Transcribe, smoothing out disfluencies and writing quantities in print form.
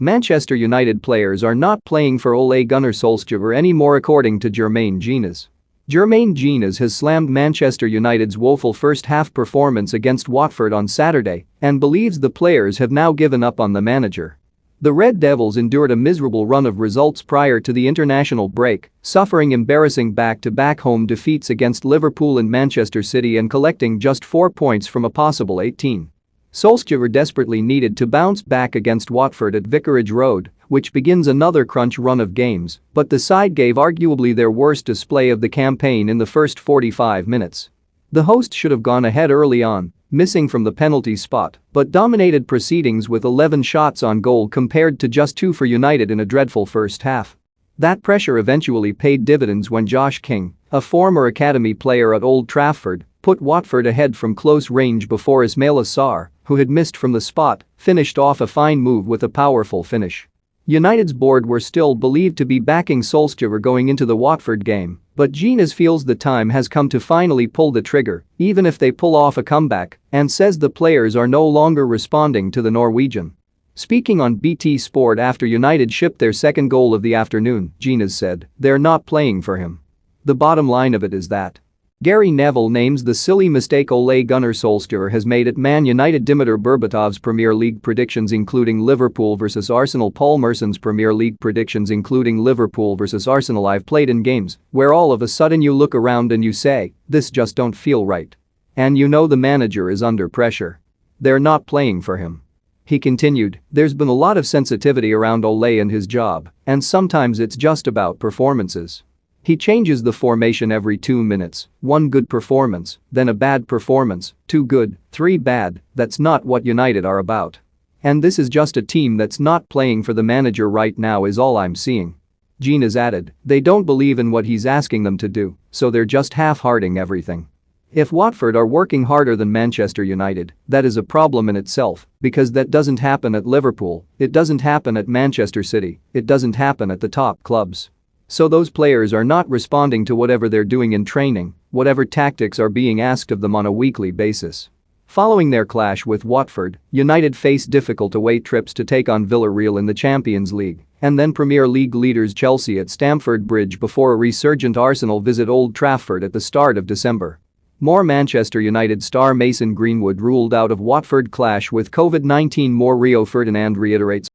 Manchester United players are not playing for Ole Gunnar Solskjaer anymore, according to Jermaine Jenas. Jermaine Jenas has slammed Manchester United's woeful first-half performance against Watford on Saturday and believes the players have now given up on the manager. The Red Devils endured a miserable run of results prior to the international break, suffering embarrassing back-to-back home defeats against Liverpool and Manchester City and collecting just 4 points from a possible 18. Solskjaer desperately needed to bounce back against Watford at Vicarage Road, which begins another crunch run of games, but the side gave arguably their worst display of the campaign in the first 45 minutes. The host should have gone ahead early on, missing from the penalty spot, but dominated proceedings with 11 shots on goal compared to just 2 for United in a dreadful first half. That pressure eventually paid dividends when Josh King, a former academy player at Old Trafford, put Watford ahead from close range before Ismaila Sarr, who had missed from the spot, finished off a fine move with a powerful finish. United's board were still believed to be backing Solskjaer going into the Watford game, but Jenas feels the time has come to finally pull the trigger, even if they pull off a comeback, and says the players are no longer responding to the Norwegian. Speaking on BT Sport after United shipped their second goal of the afternoon, Jenas said, "They're not playing for him. The bottom line of it is that." Gary Neville names the silly mistake Ole Gunnar Solskjaer has made at Man United. Dimitar Berbatov's Premier League predictions including Liverpool vs Arsenal. Paul Merson's Premier League predictions including Liverpool vs Arsenal. I've played in games where all of a sudden you look around and you say, this just don't feel right. And you know the manager is under pressure. They're not playing for him. He continued, there's been a lot of sensitivity around Ole and his job, and sometimes it's just about performances. He changes the formation every 2 minutes, 1 good performance, then a bad performance, 2 good, 3 bad. That's not what United are about. And this is just a team that's not playing for the manager right now is all I'm seeing. Jenas added, they don't believe in what he's asking them to do, so they're just half-hearting everything. If Watford are working harder than Manchester United, that is a problem in itself, because that doesn't happen at Liverpool, it doesn't happen at Manchester City, it doesn't happen at the top clubs. So those players are not responding to whatever they're doing in training, whatever tactics are being asked of them on a weekly basis. Following their clash with Watford, United face difficult away trips to take on Villarreal in the Champions League, and then Premier League leaders Chelsea at Stamford Bridge before a resurgent Arsenal visit Old Trafford at the start of December. More Manchester United star Mason Greenwood ruled out of Watford clash with COVID-19. More Rio Ferdinand reiterates